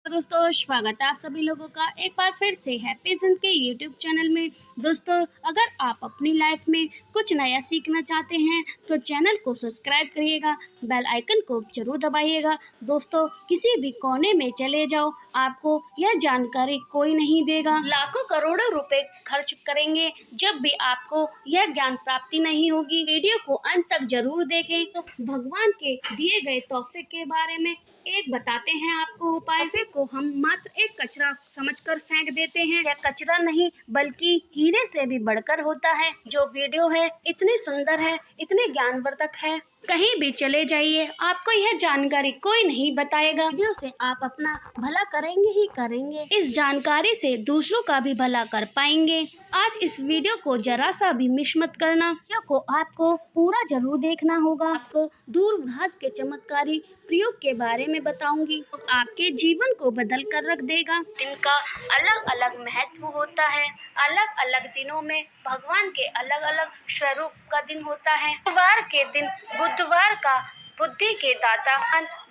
दोस्तों स्वागत है आप सभी लोगों का एक बार फिर से हैप्पी जिंद के यूट्यूब चैनल में। दोस्तों अगर आप अपनी लाइफ में कुछ नया सीखना चाहते हैं तो चैनल को सब्सक्राइब करिएगा, बेल आइकन को जरूर दबाइएगा। दोस्तों किसी भी कोने में चले जाओ, आपको यह जानकारी कोई नहीं देगा। लाखों करोड़ों रुपए खर्च करेंगे जब भी आपको यह ज्ञान प्राप्ति नहीं होगी। वीडियो को अंत तक जरूर देखें। तो भगवान के दिए गए तोहफे के बारे में एक बताते हैं आपको उपाय। तोहफे को हम मात्र एक कचरा समझकर फेंक देते हैं। यह कचरा नहीं बल्कि हीरे से भी बढ़कर होता है। जो वीडियो है इतनी सुंदर है, इतने ज्ञानवर्धक है, कहीं भी चले जाइए आपको यह जानकारी कोई नहीं बताएगा। वीडियो से आप अपना भला करेंगे ही करेंगे, इस जानकारी से दूसरों का भी भला कर पाएंगे। आज इस वीडियो को जरा सा भी मिस मत करना। वीडियो को आपको पूरा जरूर देखना होगा। आपको दूरभाष के चमत्कारी प्रयोग के बारे में बताऊंगी, तो आपके जीवन को बदल कर रख देगा। दिन का अलग अलग महत्व होता है। अलग अलग दिनों में भगवान के अलग अलग स्वरूप का दिन होता है। बुधवार के दिन बुधवार का बुद्धि के दाता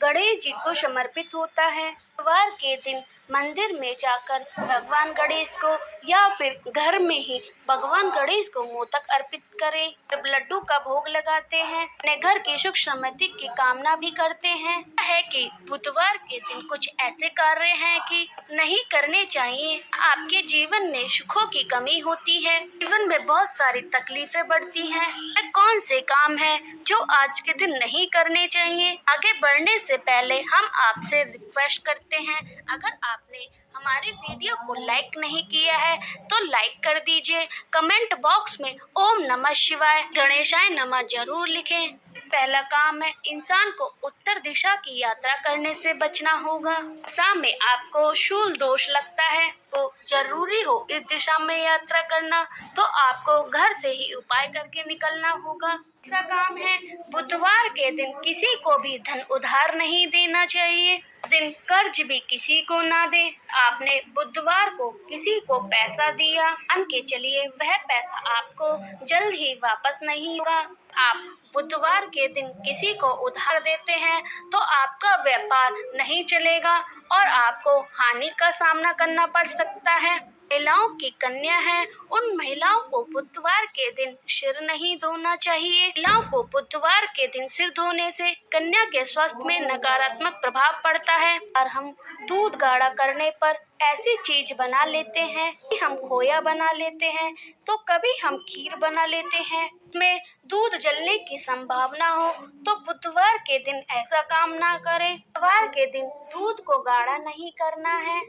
गणेश जी को समर्पित होता है। बुधवार के दिन मंदिर में जाकर भगवान गणेश को या फिर घर में ही भगवान गणेश को मोदक अर्पित करें, लड्डू का भोग लगाते हैं, अपने घर की सुख समृद्धि की कामना भी करते हैं। है कि बुधवार के दिन कुछ ऐसे कार्य हैं कि नहीं करने चाहिए। आपके जीवन में सुखों की कमी होती है, जीवन में बहुत सारी तकलीफें बढ़ती हैं। कौन से काम है जो आज के दिन नहीं करने चाहिए? आगे बढ़ने से पहले हम आपसे रिक्वेस्ट करते हैं, अगर आपने हमारे वीडियो को लाइक नहीं किया है तो लाइक कर दीजिए। कमेंट बॉक्स में ओम नमः शिवाय गणेशाय नमः जरूर लिखें। पहला काम है, इंसान को उत्तर दिशा की यात्रा करने से बचना होगा। दिशा में आपको शूल दोष लगता है तो जरूरी हो इस दिशा में यात्रा करना, तो आपको घर से ही उपाय करके निकलना होगा। तीसरा काम है, बुधवार के दिन किसी को भी धन उधार नहीं देना चाहिए। दिन कर्ज भी किसी को ना दे। आपने बुधवार को किसी को पैसा दिया, मान के चलिए वह पैसा आपको जल्द ही वापस नहीं होगा। आप बुधवार के दिन किसी को उधार देते हैं तो आपका व्यापार नहीं चलेगा और आपको हानि का सामना करना पड़ सकता है। महिलाओं की कन्या है, उन महिलाओं को बुधवार के दिन सिर नहीं धोना चाहिए। महिलाओं को बुधवार के दिन सिर धोने से कन्या के स्वास्थ्य में नकारात्मक प्रभाव पड़ता है। और हम दूध गाढ़ा करने पर ऐसी चीज बना लेते हैं कि हम खोया बना लेते हैं, तो कभी हम खीर बना लेते हैं में दूध जलने की संभावना हो, तो बुधवार के दिन ऐसा काम ना करें। बुधवार के दिन दूध को गाढ़ा नहीं करना है।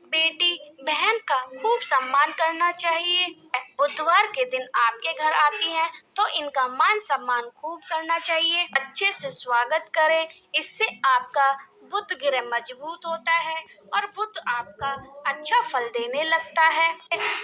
बेटी बहन का खूब सम्मान करना चाहिए। बुधवार के दिन आपके घर आती हैं तो इनका मान सम्मान खूब करना चाहिए। अच्छे से स्वागत करें, इससे आपका बुध ग्रह मजबूत होता है और बुध आपका अच्छा फल देने लगता है।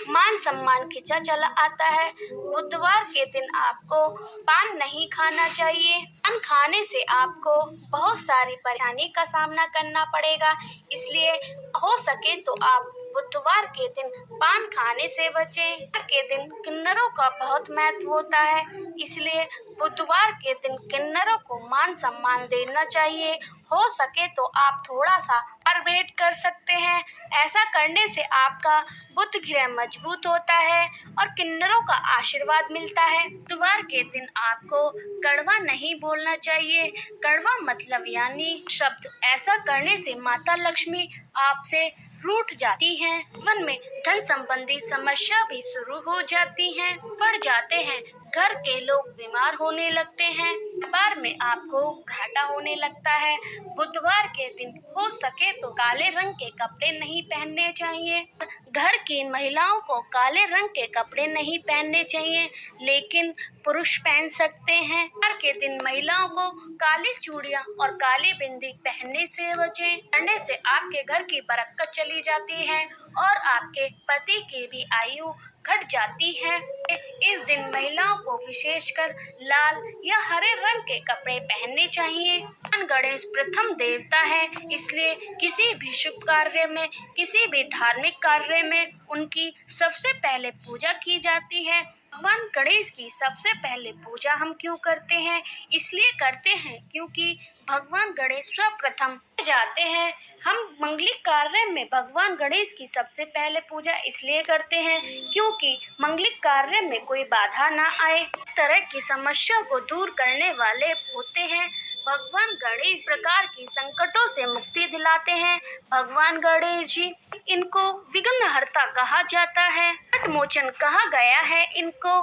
मान सम्मान खिंचा चला आता है। बुधवार के दिन आपको पान नहीं खाना चाहिए। पान खाने से आपको बहुत सारी परेशानी का सामना करना पड़ेगा, इसलिए हो सके तो आप बुधवार के दिन पान खाने से बचें। के दिन किन्नरों का बहुत महत्व होता है, इसलिए बुधवार के दिन किन्नरों को मान सम्मान देना चाहिए। हो सके तो आप थोड़ा सा और वेट कर सकते हैं। ऐसा करने से आपका बुध ग्रह मजबूत होता है और किन्नरों का आशीर्वाद मिलता है। बुधवार के दिन आपको कड़वा नहीं बोलना चाहिए। कड़वा मतलब यानी शब्द, ऐसा करने से माता लक्ष्मी आपसे रूठ जाती हैं। जीवन में धन संबंधी समस्या भी शुरू हो जाती हैं, बढ़ जाते हैं। घर के लोग बीमार होने लगते हैं, व्यापार में आपको घाटा होने लगता है। बुधवार के दिन हो सके तो काले रंग के कपड़े नहीं पहनने चाहिए। घर की महिलाओं को काले रंग के कपड़े नहीं पहनने चाहिए, लेकिन पुरुष पहन सकते हैं। बुधवार के दिन महिलाओं को काली चूड़ियां और काली बिंदी पहनने से बचें। करने से आपके घर की बरकत चली जाती है और आपके पति की भी आयु घट जाती है। इस दिन महिलाओं को विशेषकर लाल या हरे रंग के कपड़े पहनने चाहिए। भगवान गणेश प्रथम देवता है, इसलिए किसी भी शुभ कार्य में, किसी भी धार्मिक कार्य में उनकी सबसे पहले पूजा की जाती है। भगवान गणेश की सबसे पहले पूजा हम क्यों करते हैं? इसलिए करते हैं क्योंकि भगवान गणेश सर्वप्रथम जाते हैं। हम मंगलिक कार्य में भगवान गणेश की सबसे पहले पूजा इसलिए करते हैं क्योंकि मंगलिक कार्य में कोई बाधा ना आए। इस तरह की समस्या को दूर करने वाले होते हैं। भगवान गणेश प्रकार की संकटों से मुक्ति दिलाते हैं। भगवान गणेश जी, इनको विघ्नहर्ता कहा जाता है, संकट मोचन कहा गया है इनको।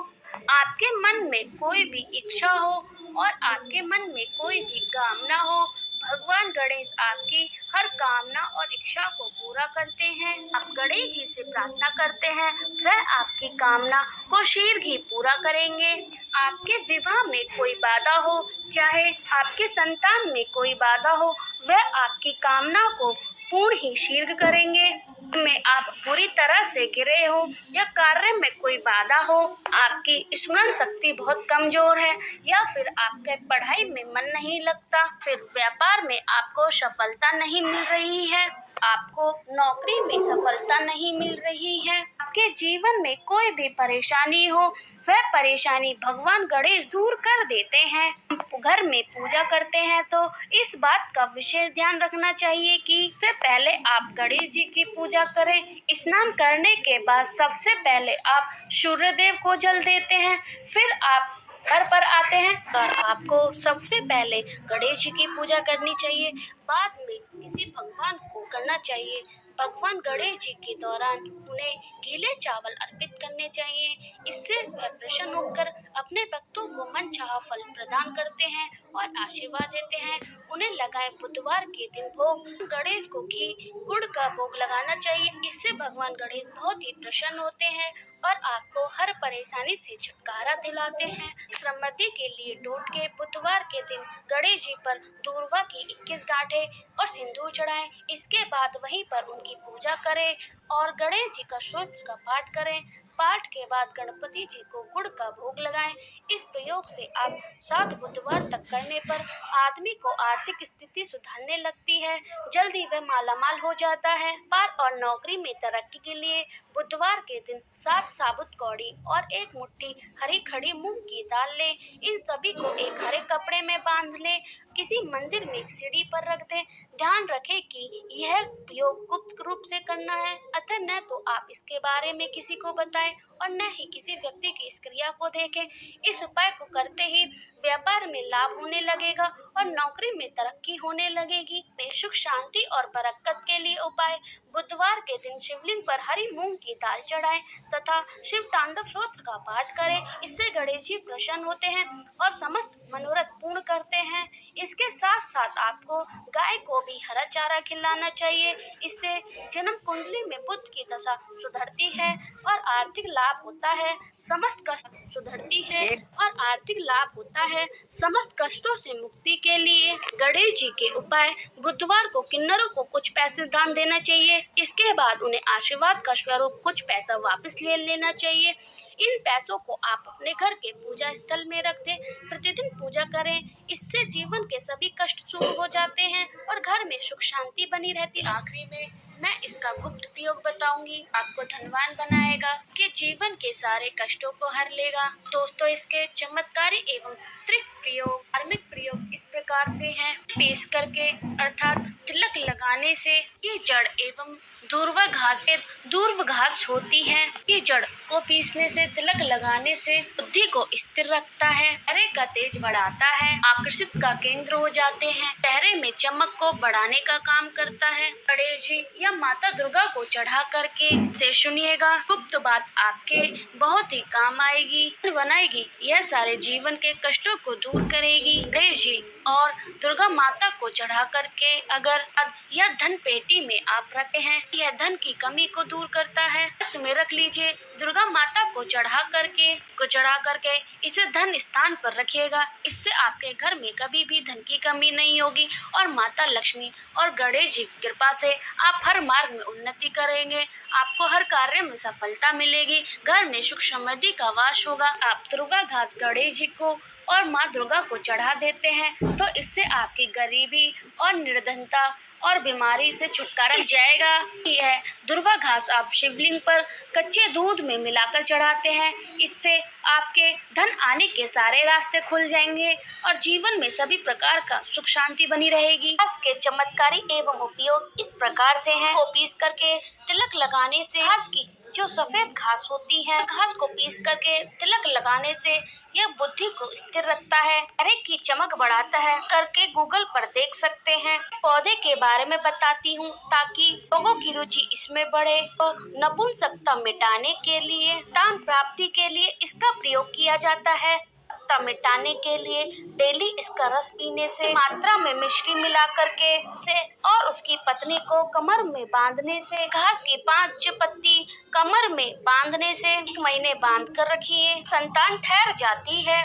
आपके मन में कोई भी इच्छा हो और आपके मन में कोई भी कामना हो, भगवान गणेश आपकी हर कामना और इच्छा को पूरा करते हैं। आप गणेश जी से प्रार्थना करते हैं, वह आपकी कामना को शीघ्र ही पूरा करेंगे। आपके विवाह में कोई बाधा हो, चाहे आपके संतान में कोई बाधा हो, वह आपकी कामना को पूर्ण ही शीघ्र करेंगे। में आप पूरी तरह से गिरे हो या कार्य में कोई बाधा हो, आपकी स्मरण शक्ति बहुत कमजोर है या फिर आपके पढ़ाई में मन नहीं लगता, फिर व्यापार में आपको सफलता नहीं मिल रही है, आपको नौकरी में सफलता नहीं मिल रही है, आपके जीवन में कोई भी परेशानी हो, वह परेशानी भगवान गणेश दूर कर देते हैं। घर में पूजा करते हैं तो इस बात का विशेष ध्यान रखना चाहिए कि सबसे पहले आप गणेश जी की पूजा करें। स्नान करने के बाद सबसे पहले आप सूर्य देव को जल देते हैं, फिर आप घर पर आते हैं और आपको सबसे पहले गणेश जी की पूजा करनी चाहिए, बाद में किसी भगवान को करना चाहिए। भगवान गणेश जी के दौरान उन्हें गीले चावल अर्पित करने चाहिए। इससे वह प्रसन्न होकर अपने भक्तों को मनचाहा फल प्रदान करते हैं और आशीर्वाद देते हैं। उन्हें लगाए बुधवार के दिन भोग, गणेश को घी गुड़ का भोग लगाना चाहिए। इससे भगवान गणेश बहुत ही प्रसन्न होते हैं और आपको हर परेशानी से छुटकारा दिलाते हैं। समृद्धि के लिए टोटके बुधवार के दिन गणेश जी पर दूर्वा की 21 गांठें और सिंदूर चढ़ाएं। इसके बाद वहीं पर उनकी पूजा करें और गणेश जी का स्तोत्र का पाठ करें। पाठ के बाद गणपति जी को गुड़ का भोग लगाएं। इस प्रयोग से आप 7 बुधवार तक करने पर आदमी को आर्थिक स्थिति सुधरने लगती है, जल्दी वह मालामाल हो जाता है। व्यापार और नौकरी में तरक्की के लिए बुधवार के दिन 7 साबुत कौड़ी और 1 मुट्ठी हरी खड़ी मूंग की दाल लें। इन सभी को एक हरे कपड़े में बांध लें, किसी मंदिर में एक सीढ़ी पर रख दें। ध्यान रखें कि यह योग गुप्त रूप से करना है, अतः न तो आप इसके बारे में किसी को बताएं और न ही किसी व्यक्ति की इस क्रिया को देखें। इस उपाय को करते ही व्यापार में लाभ होने लगेगा और नौकरी में तरक्की होने लगेगी। सुख शांति और बरकत के लिए उपाय: बुधवार के दिन शिवलिंग पर हरी मूंग की दाल चढ़ाएं तथा शिव तांडव स्तोत्र का पाठ करें। इससे गणेश जी प्रसन्न होते हैं और समस्त मनोरथ पूर्ण करते हैं। इसके साथ साथ आपको गाय को भी हरा चारा खिलाना चाहिए। इससे जन्म कुंडली में बुध की दशा सुधरती है और आर्थिक लाभ होता है। समस्त कष्ट सुधरती है और आर्थिक लाभ होता है। समस्त कष्टों से मुक्ति के लिए गणेश जी के उपाय: बुधवार को किन्नरों को कुछ पैसे दान देना चाहिए। इसके बाद उन्हें आशीर्वाद का स्वरूप कुछ पैसा वापस ले लेना चाहिए। इन पैसों को आप अपने घर के पूजा स्थल में रख दें। प्रतिदिन पूजा करें, इससे जीवन के सभी कष्ट दूर हो जाते हैं और घर में सुख शांति बनी रहती। आखिरी में मैं इसका गुप्त प्रयोग बताऊंगी, आपको धनवान बनाएगा, कि जीवन के सारे कष्टों को हर लेगा। दोस्तों, इसके चमत्कारी एवं त्रिक प्रयोग, धार्मिक प्रयोग इस प्रकार से हैं। पेश करके अर्थात तिलक लगाने से की जड़ एवं दूर्व घास होती है। ये जड़ को पीसने से, तिलक लगाने से बुद्धि को स्थिर रखता है, चेहरे का तेज बढ़ाता है, आकर्षित का केंद्र हो जाते हैं, चेहरे में चमक को बढ़ाने का काम करता है। गणेश जी या माता दुर्गा को चढ़ा करके से सुनिएगा, गुप्त बात आपके बहुत ही काम आएगी, बनाएगी, यह सारे जीवन के कष्टों को दूर करेगी। गणेश जी और दुर्गा माता को चढ़ा करके अगर यह धन पेटी में आप रखते हैं, यह धन की कमी को दूर करता है। इसमें रख लीजिए, दुर्गा माता को चढ़ा करके इसे धन स्थान पर रखिएगा। इससे आपके घर में कभी भी धन की कमी नहीं होगी और माता लक्ष्मी और गणेश जी की कृपा से आप हर मार्ग में उन्नति करेंगे। आपको हर कार्य में सफलता मिलेगी, घर में सुख समृद्धि का वास होगा। आप दुर्वा घास गणेश जी को और माँ दुर्गा को चढ़ा देते हैं तो इससे आपकी गरीबी और निर्धनता और बीमारी से छुटकारा मिल जाएगा। यह दुर्वा घास आप शिवलिंग पर कच्चे दूध में मिलाकर चढ़ाते हैं। इससे आपके धन आने के सारे रास्ते खुल जाएंगे और जीवन में सभी प्रकार का सुख शांति बनी रहेगी। घास के चमत्कारी एवं उपयोग इस प्रकार से हैं। को पीस करके तिलक लगाने से घास की जो सफेद घास होती है, घास को पीस करके तिलक लगाने से यह बुद्धि को स्थिर रखता है, चेहरे की चमक बढ़ाता है। करके गूगल पर देख सकते हैं। पौधे के बारे में बताती हूँ ताकि लोगों की रुचि इसमें बढ़े। तो नपुंसकता मिटाने के लिए, दान प्राप्ति के लिए इसका प्रयोग किया जाता है। मिटाने के लिए डेली इसका रस पीने से, मात्रा में मिश्री मिला करके से और उसकी पत्नी को कमर में बांधने से, घास की 5 पत्ती कमर में बांधने से 1 महीने बांध कर रखिए, संतान ठहर जाती है।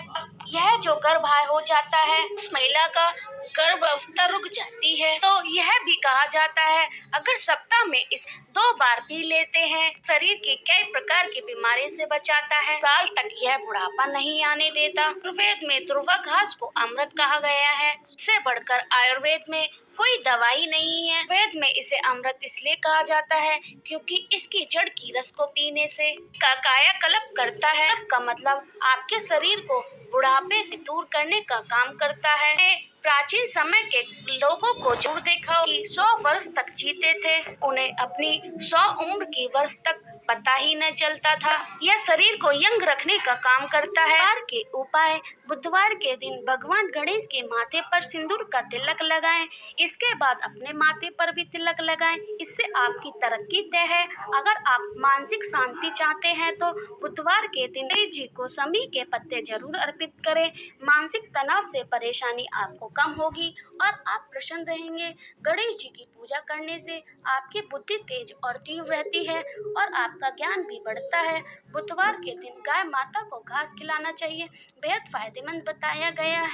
यह जो गर्भाशय हो जाता है, उस महिला का गर्भ अवस्था रुक जाती है। तो यह भी कहा जाता है अगर सप्ताह में इस 2 बार पी लेते हैं, शरीर की कई प्रकार की बीमारी से बचाता है। साल तक यह बुढ़ापा नहीं आने देता। आयुर्वेद में दुर्वा घास को अमृत कहा गया है। इससे बढ़कर आयुर्वेद में कोई दवाई नहीं है। वेद में इसे अमृत इसलिए कहा जाता है क्योंकि इसकी जड़ की रस को पीने से का कायाकल्प करता है। का मतलब आपके शरीर को बुढ़ापे से दूर करने का काम करता है। प्राचीन समय के लोगों को जरूर देखा कि 100 वर्ष तक जीते थे। उन्हें अपनी 100 उम्र की वर्ष तक पता ही न चलता था। यह शरीर को यंग रखने का काम करता है। बुधवार के उपाय: बुधवार के दिन भगवान गणेश के माथे पर सिंदूर का तिलक लगाएं। इसके बाद अपने माथे पर भी तिलक लगाएं। इससे आपकी तरक्की तय है। अगर आप मानसिक शांति चाहते हैं तो बुधवार के दिन गणेश जी को समी के पत्ते जरूर अर्पित करें। मानसिक तनाव से परेशानी आपको कम होगी और आप प्रसन्न रहेंगे। गणेश जी की पूजा करने से आपकी बुद्धि तेज और तीव्र रहती है और आपका ज्ञान भी बढ़ता है। बुधवार के दिन गाय माता को घास खिलाना चाहिए, बेहद फायदेमंद बताया गया है।